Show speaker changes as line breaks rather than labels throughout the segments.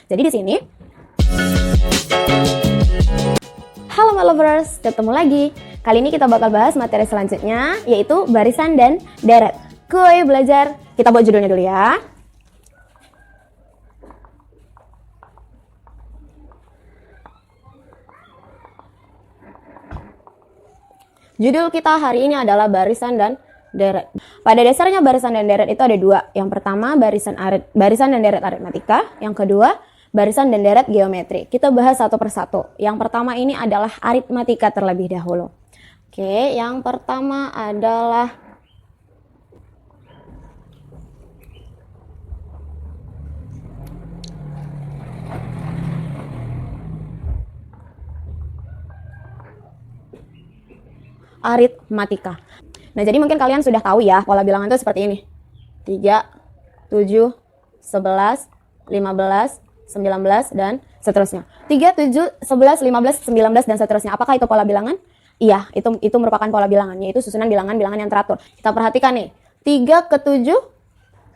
Jadi di sini, halo my lovers, ketemu lagi. Kali ini kita bakal bahas materi selanjutnya, yaitu barisan dan deret. Kuy belajar, kita buat judulnya dulu ya. Judul kita hari ini adalah barisan dan deret. Pada dasarnya barisan dan deret itu ada dua. Yang pertama barisan dan deret aritmatika. Yang kedua barisan dan deret geometri. Kita bahas satu persatu. Yang pertama ini adalah aritmatika terlebih dahulu. Oke, yang pertama adalah aritmatika. Nah, jadi mungkin kalian sudah tahu ya pola bilangan itu seperti ini. 3, 7, 11, 15, 19, dan seterusnya. 3, 7, 11, 15, 19, dan seterusnya. Apakah itu pola bilangan? Iya, itu merupakan pola bilangan, yaitu susunan bilangan-bilangan yang teratur. Kita perhatikan nih, 3 ke 7,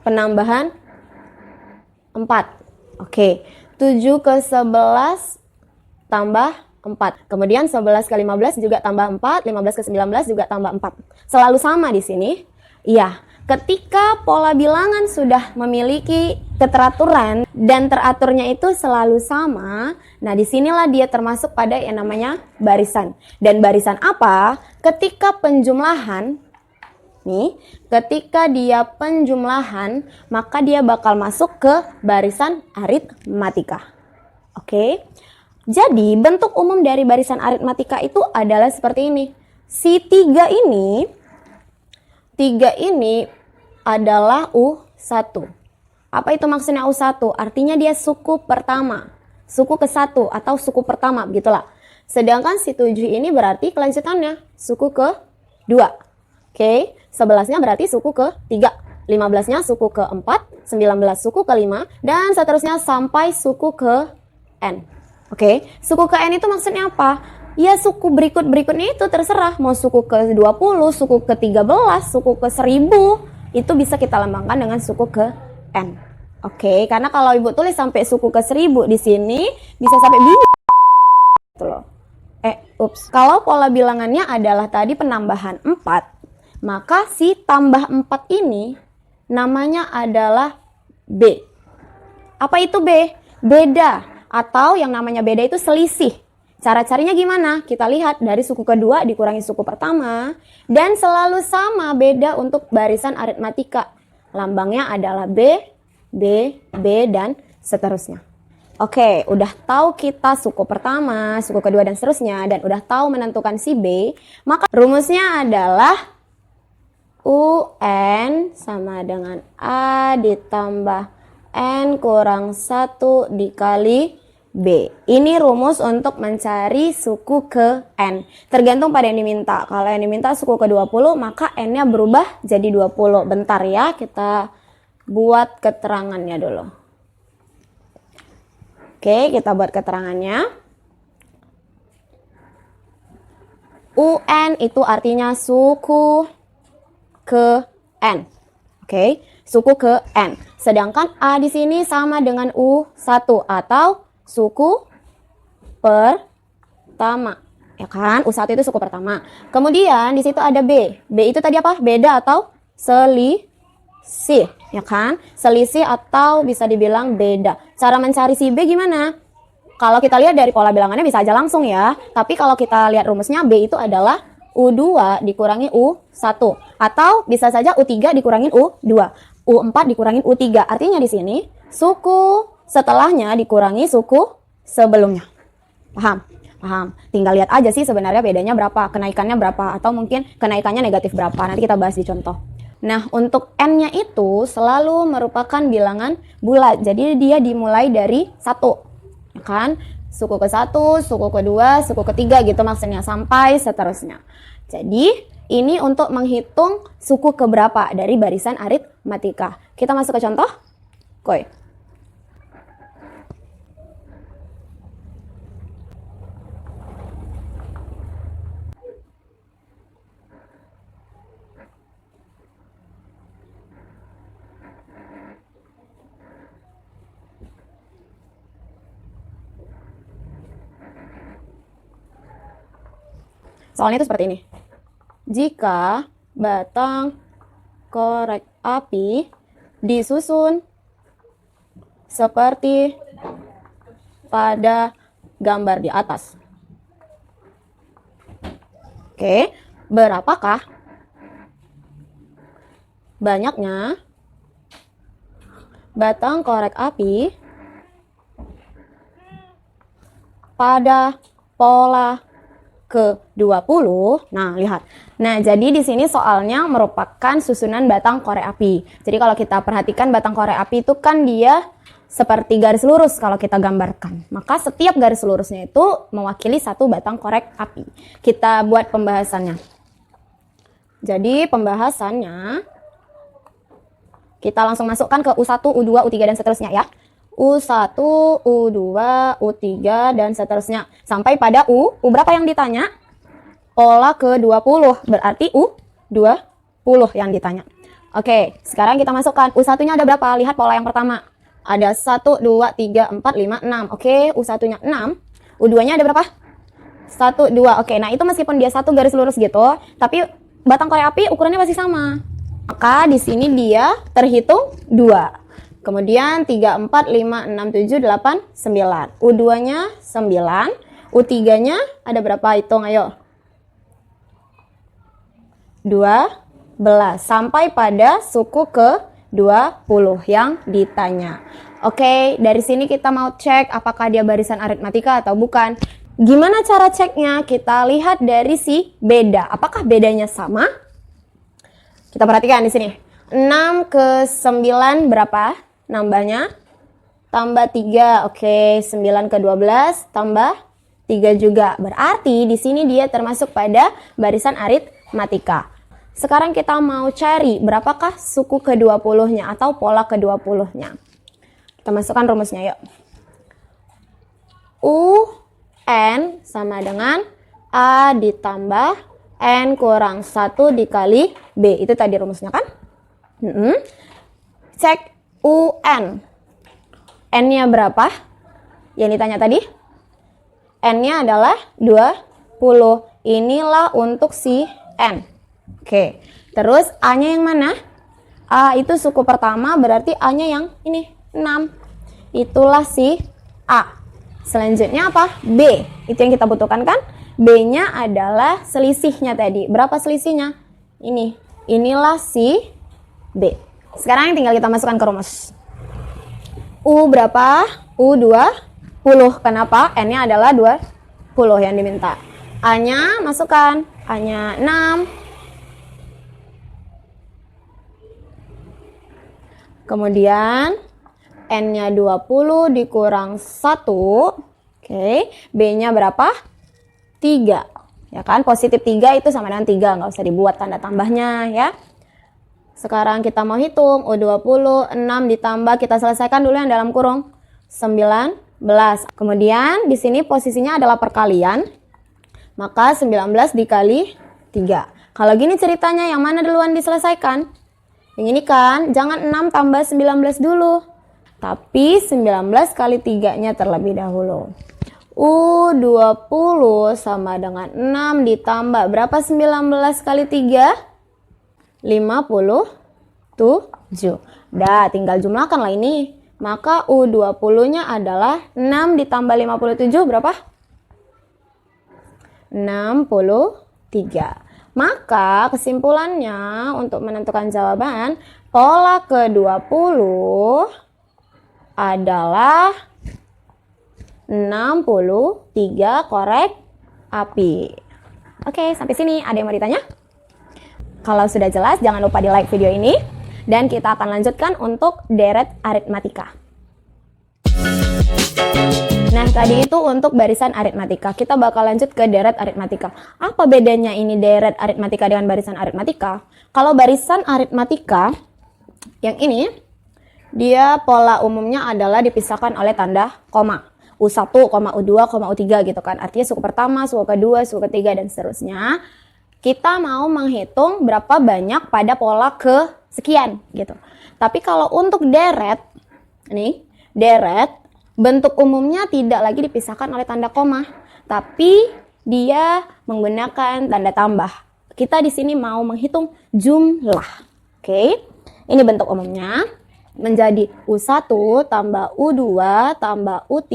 penambahan 4. Oke, 7 ke 11, tambah 4. Kemudian 11 ke 15 juga tambah 4, 15 ke 19 juga tambah 4. Selalu sama di sini. Iya, ketika pola bilangan sudah memiliki keteraturan dan teraturnya itu selalu sama, nah disinilah dia termasuk pada yang namanya barisan. Dan barisan apa? Ketika penjumlahan, ketika dia penjumlahan, maka dia bakal masuk ke barisan aritmatika. Oke. Jadi, bentuk umum dari barisan aritmatika itu adalah seperti ini. Si 3 ini adalah U1. Apa itu maksudnya U1? Artinya dia suku pertama. Suku ke-1 atau suku pertama, begitulah. Sedangkan si 7 ini berarti kelanjutannya, suku ke-2. Oke, 11-nya berarti suku ke-3. 15-nya suku ke-4, 19 suku ke-5, dan seterusnya sampai suku ke-N. Oke, suku ke N itu maksudnya apa? Ya suku berikutnya itu terserah. Mau suku ke 20, suku ke 13, suku ke 10, itu bisa kita lambangkan dengan suku ke N. Oke, karena kalau ibu tulis sampai suku ke 1000 di sini, bisa sampai bingung. Gitu loh. Kalau pola bilangannya adalah tadi penambahan 4, maka si tambah 4 ini namanya adalah B. Apa itu B? Beda. Atau yang namanya beda itu selisih. Cara carinya gimana? Kita lihat dari suku kedua dikurangi suku pertama. Dan selalu sama beda untuk barisan aritmatika. Lambangnya adalah B, dan seterusnya. Oke, udah tahu kita suku pertama, suku kedua, dan seterusnya. Dan udah tahu menentukan si B. Maka rumusnya adalah UN sama dengan A ditambah N kurang 1 dikali B. Ini rumus untuk mencari suku ke N. Tergantung pada yang diminta. Kalau yang diminta suku ke 20, maka N-nya berubah jadi 20. Bentar ya, kita buat keterangannya dulu. Oke, kita buat keterangannya. UN itu artinya suku ke N. Oke, suku ke N. Sedangkan A di sini sama dengan U1 atau suku pertama. Ya kan? U1 itu suku pertama. Kemudian di situ ada B. B itu tadi apa? Beda atau selisih. Ya kan? Selisih atau bisa dibilang beda. Cara mencari si B gimana? Kalau kita lihat dari pola bilangannya bisa aja langsung ya. Tapi kalau kita lihat rumusnya B itu adalah U2 dikurangi U1. Atau bisa saja U3 dikurangin U2. U4 dikurangin U3. Artinya di sini suku setelahnya dikurangi suku sebelumnya. Paham? Paham. Tinggal lihat aja sih sebenarnya bedanya berapa, kenaikannya berapa, atau mungkin kenaikannya negatif berapa. Nanti kita bahas di contoh. Nah, untuk N-nya itu selalu merupakan bilangan bulat. Jadi dia dimulai dari 1. Ya kan? Suku ke-1, suku ke-2, suku ke-3 gitu maksudnya sampai seterusnya. Jadi ini untuk menghitung suku keberapa dari barisan aritmatika. Kita masuk ke contoh. Koy. Soalnya itu seperti ini. Jika batang korek api disusun seperti pada gambar di atas. Oke, berapakah banyaknya batang korek api pada pola ke-20? Nah, lihat. Nah, jadi di sini soalnya merupakan susunan batang korek api. Jadi kalau kita perhatikan batang korek api itu kan dia seperti garis lurus kalau kita gambarkan. Maka setiap garis lurusnya itu mewakili satu batang korek api. Kita buat pembahasannya. Jadi pembahasannya kita langsung masukkan ke U1, U2, U3 dan seterusnya ya. U1, U2, U3 dan seterusnya. Sampai pada U berapa yang ditanya? Pola ke-20. Berarti U20 yang ditanya. Oke, sekarang kita masukkan. U1-nya ada berapa? Lihat pola yang pertama. Ada 1, 2, 3, 4, 5, 6. Oke, U1-nya 6. U2-nya ada berapa? 1, 2. Oke, nah itu meskipun dia satu garis lurus gitu, tapi batang korek api ukurannya masih sama. Maka di sini dia terhitung 2. Kemudian 3, 4, 5, 6, 7, 8, 9. U2-nya 9. U3-nya ada berapa? Hitung, ayo. 12. Sampai pada suku ke-20 yang ditanya. Oke, dari sini kita mau cek apakah dia barisan aritmatika atau bukan. Gimana cara ceknya? Kita lihat dari si beda. Apakah bedanya sama? Kita perhatikan di sini. 6 ke 9 berapa nambahnya? Tambah 3. Oke, 9 ke 12 tambah 3 juga. Berarti di sini dia termasuk pada barisan aritmatika. Sekarang kita mau cari berapakah suku ke-20-nya atau pola ke-20-nya. Kita masukkan rumusnya yuk. UN sama dengan A ditambah N kurang 1 dikali B. Itu tadi rumusnya kan? Cek UN. N-nya berapa? Yang ditanya tadi? N-nya adalah 20. Inilah untuk si N. Oke. Terus A-nya yang mana? A itu suku pertama, berarti A-nya yang ini, 6. Itulah si A. Selanjutnya apa? B. Itu yang kita butuhkan kan? B-nya adalah selisihnya tadi. Berapa selisihnya? Ini. Inilah si B. Sekarang tinggal kita masukkan ke rumus. U berapa? U20. Kenapa? N-nya adalah 20 yang diminta. A-nya masukkan. A-nya 6. Kemudian N-nya 20 dikurang 1. Oke. B-nya berapa? 3. Ya kan? Positif 3 itu sama dengan 3. Nggak usah dibuat tanda tambahnya ya. Sekarang kita mau hitung. U20, 6 ditambah. Kita selesaikan dulu yang dalam kurung. 19. Kemudian di sini posisinya adalah perkalian. Maka 19 dikali 3. Kalau gini ceritanya yang mana duluan diselesaikan? Yang ini kan, jangan 6 tambah 19 dulu. Tapi 19 kali 3-nya terlebih dahulu. U20 sama dengan 6 ditambah. Berapa 19 kali 3? 57. Dah, tinggal jumlahkan lah ini. Maka U20-nya adalah 6 ditambah 57 berapa? 63. Maka kesimpulannya untuk menentukan jawaban, pola ke-20 adalah 63 korek api. Oke, sampai sini ada yang mau ditanya? Kalau sudah jelas, jangan lupa di like video ini. Dan kita akan lanjutkan untuk deret aritmatika. Nah, tadi itu untuk barisan aritmatika. Kita bakal lanjut ke deret aritmatika. Apa bedanya ini deret aritmatika dengan barisan aritmatika? Kalau barisan aritmatika, yang ini, dia pola umumnya adalah dipisahkan oleh tanda koma. U1, U2, U3 gitu kan. Artinya suku pertama, suku kedua, suku ketiga, dan seterusnya. Kita mau menghitung berapa banyak pada pola ke sekian gitu. Tapi kalau untuk deret, nih, deret, bentuk umumnya tidak lagi dipisahkan oleh tanda koma, tapi dia menggunakan tanda tambah. Kita di sini mau menghitung jumlah. Oke, ini bentuk umumnya. Menjadi U1 tambah U2 tambah U3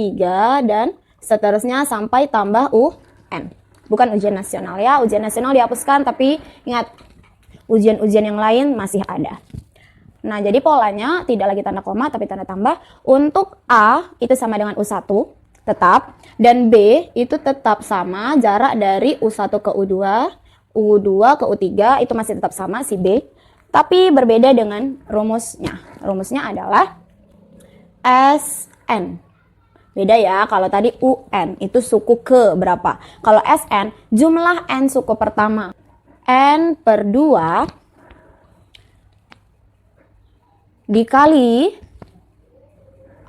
dan seterusnya sampai tambah UN. Bukan ujian nasional ya, ujian nasional dihapuskan, tapi ingat, ujian-ujian yang lain masih ada. Nah, jadi polanya tidak lagi tanda koma tapi tanda tambah. Untuk A itu sama dengan U1 tetap, dan B itu tetap sama jarak dari U1 ke U2, U2 ke U3 itu masih tetap sama si B, tapi berbeda dengan rumusnya. Rumusnya adalah SN. Beda ya, kalau tadi UN itu suku ke berapa. Kalau SN, jumlah N suku pertama. N per 2 dikali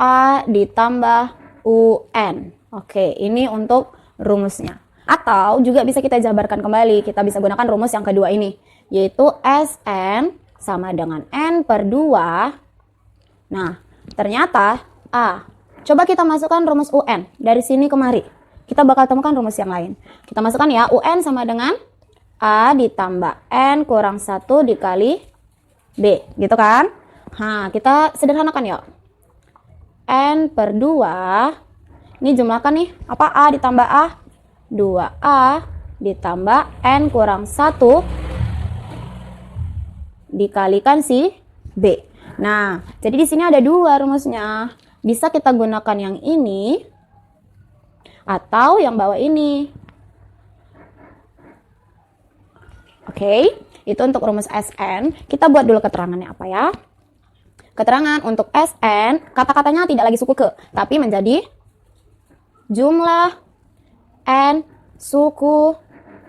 A ditambah UN. Oke, ini untuk rumusnya. Atau juga bisa kita jabarkan kembali, kita bisa gunakan rumus yang kedua ini, yaitu SN sama dengan N per 2. Nah, ternyata A. Coba kita masukkan rumus UN dari sini kemari. Kita bakal temukan rumus yang lain. Kita masukkan ya, UN sama dengan A ditambah N kurang 1 dikali B. Gitu kan? Nah, kita sederhanakan yuk. N per 2. Ini jumlahkan nih. Apa? A ditambah A? 2A ditambah N kurang 1 dikalikan si B. Nah, jadi di sini ada dua rumusnya. Bisa kita gunakan yang ini atau yang bawah ini. Oke, itu untuk rumus SN. Kita buat dulu keterangannya apa ya. Keterangan untuk SN, kata-katanya tidak lagi suku ke, tapi menjadi jumlah N suku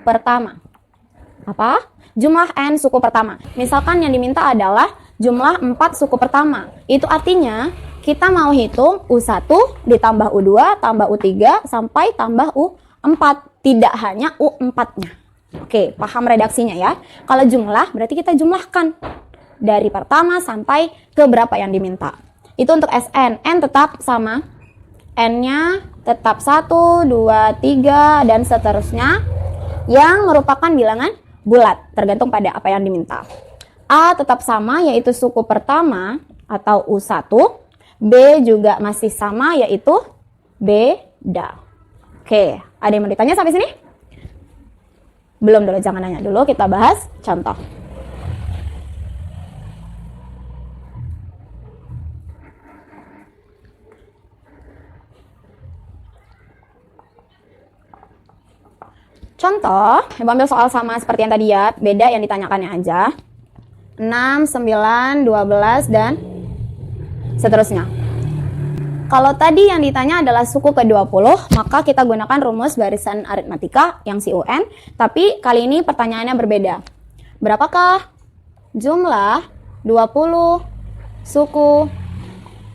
pertama. Apa? Jumlah N suku pertama. Misalkan yang diminta adalah jumlah 4 suku pertama. Itu artinya kita mau hitung U1 ditambah U2 tambah U3 sampai tambah U4. Tidak hanya U4-nya. Oke, paham redaksinya ya. Kalau jumlah berarti kita jumlahkan dari pertama sampai ke berapa yang diminta. Itu untuk SN. N tetap sama. N-nya tetap 1, 2, 3, dan seterusnya. Yang merupakan bilangan bulat. Tergantung pada apa yang diminta. A tetap sama, yaitu suku pertama atau U1. B juga masih sama, yaitu beda. Oke, ada yang mau ditanya sampai sini? Belum dulu, jangan nanya dulu, kita bahas contoh. Contoh, ambil soal sama seperti yang tadi ya, beda yang ditanyakannya aja. 6, 9, 12, dan seterusnya. Kalau tadi yang ditanya adalah suku ke-20, maka kita gunakan rumus barisan aritmatika yang si UN, tapi kali ini pertanyaannya berbeda. Berapakah jumlah 20 suku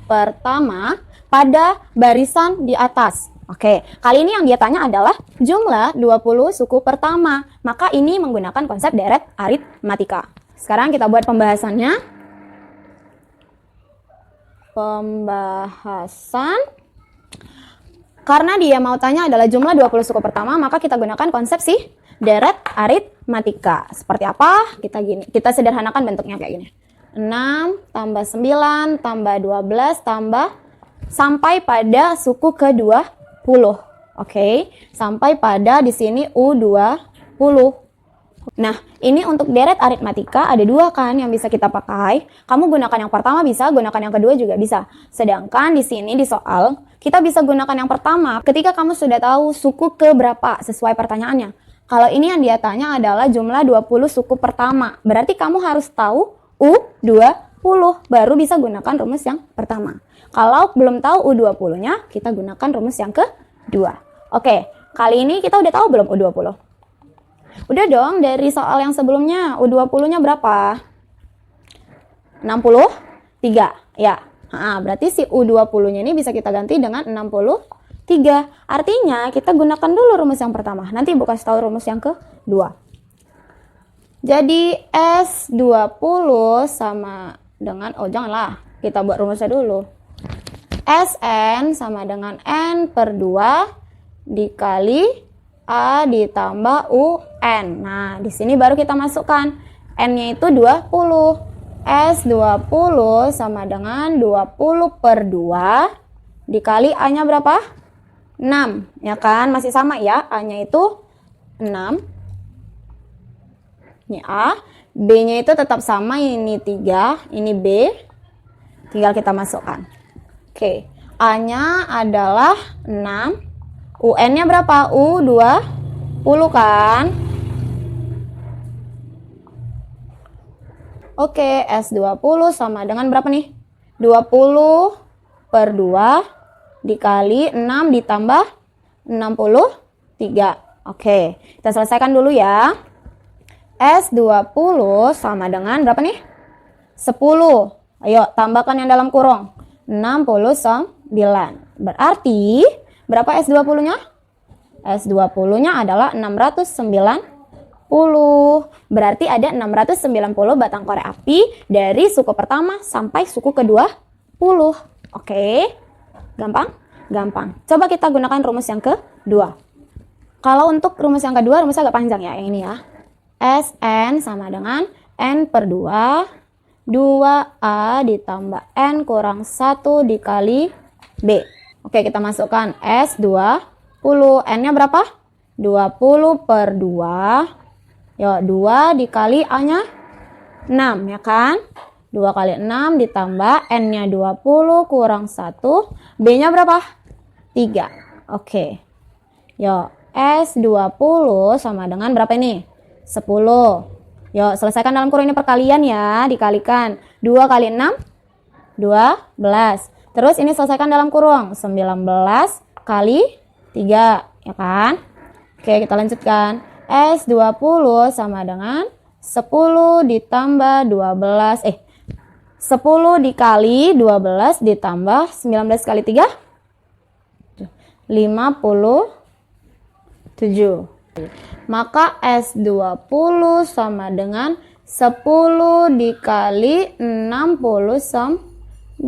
pertama pada barisan di atas? Oke, kali ini yang dia tanya adalah jumlah 20 suku pertama. Maka ini menggunakan konsep deret aritmatika. Sekarang kita buat pembahasannya. Karena dia mau tanya adalah jumlah 20 suku pertama, maka kita gunakan konsep si deret aritmatika. Seperti apa? Kita sederhanakan bentuknya kayak gini. 6 tambah 9 tambah 12 tambah sampai pada suku ke-20. Oke, sampai pada di sini U20. Nah, ini untuk deret aritmatika ada dua kan yang bisa kita pakai. Kamu gunakan yang pertama bisa, gunakan yang kedua juga bisa. Sedangkan di sini di soal, kita bisa gunakan yang pertama ketika kamu sudah tahu suku ke berapa sesuai pertanyaannya. Kalau ini yang dia tanya adalah jumlah 20 suku pertama. Berarti kamu harus tahu U20, baru bisa gunakan rumus yang pertama. Kalau belum tahu U20-nya, kita gunakan rumus yang kedua. Oke, kali ini kita udah tahu belum U20? Udah dong, dari soal yang sebelumnya, U20-nya berapa? 63, ya. Berarti si U20-nya ini bisa kita ganti dengan 63. Artinya, kita gunakan dulu rumus yang pertama. Nanti Ibu kasih tahu rumus yang kedua. Jadi, S20 sama dengan, janganlah, kita buat rumusnya dulu. Sn sama dengan N per 2 dikali A ditambah UN. Nah, di sini baru kita masukkan. N-nya itu 20. S20 sama dengan 20 per 2 dikali A-nya berapa? 6. Ya kan? Masih sama ya. A-nya itu 6. Ini A. B-nya itu tetap sama. Ini 3. Ini B. Tinggal kita masukkan. Oke. A-nya adalah 6. UN-nya berapa? U20 kan? Oke, S20 sama dengan berapa nih? 20 per 2 dikali 6 ditambah 63. Oke, kita selesaikan dulu ya. S20 sama dengan berapa nih? 10. Ayo, tambahkan yang dalam kurung. 69. Berarti, berapa S20-nya? S20-nya adalah 690. Berarti ada 690 batang korek api dari suku pertama sampai suku ke-20. Oke, gampang? Gampang. Coba kita gunakan rumus yang kedua. Kalau untuk rumus yang kedua, rumusnya agak panjang ya, yang ini ya. Sn sama dengan N per 2, 2A ditambah N kurang 1 dikali B. Oke, kita masukkan S20. N-nya berapa? 20 per 2. Yuk, 2 dikali A-nya 6, ya kan? 2 kali 6 ditambah N-nya 20 kurang 1. B-nya berapa? 3. Oke. Yuk, S20 sama dengan berapa ini? 10. Yuk, selesaikan dalam kurung ini perkalian ya. Dikalikan. 2 kali 6? 12. Terus ini selesaikan dalam kurung. 19 kali 3. Ya kan? Oke, kita lanjutkan. S20 sama dengan 10 ditambah 12. 10 dikali 12 ditambah 19 kali 3? 57. Maka S20 sama dengan 10 dikali 69.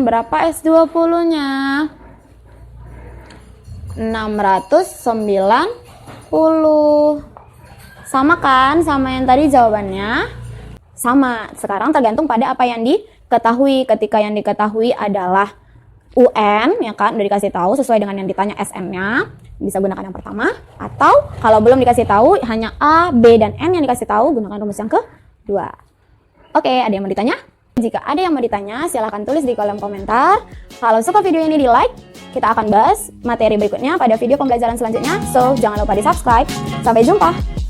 Berapa S20-nya? 690. Sama kan sama yang tadi jawabannya? Sama. Sekarang tergantung pada apa yang diketahui. Ketika yang diketahui adalah UN, ya kan, udah dikasih tahu sesuai dengan yang ditanya SN-nya, bisa gunakan yang pertama. Atau kalau belum dikasih tahu, hanya A, B, dan N yang dikasih tahu, gunakan rumus yang kedua. Oke, ada yang mau ditanya? Jika ada yang mau ditanya, silahkan tulis di kolom komentar. Kalau suka video ini, di like. Kita akan bahas materi berikutnya pada video pembelajaran selanjutnya. So, jangan lupa di subscribe. Sampai jumpa!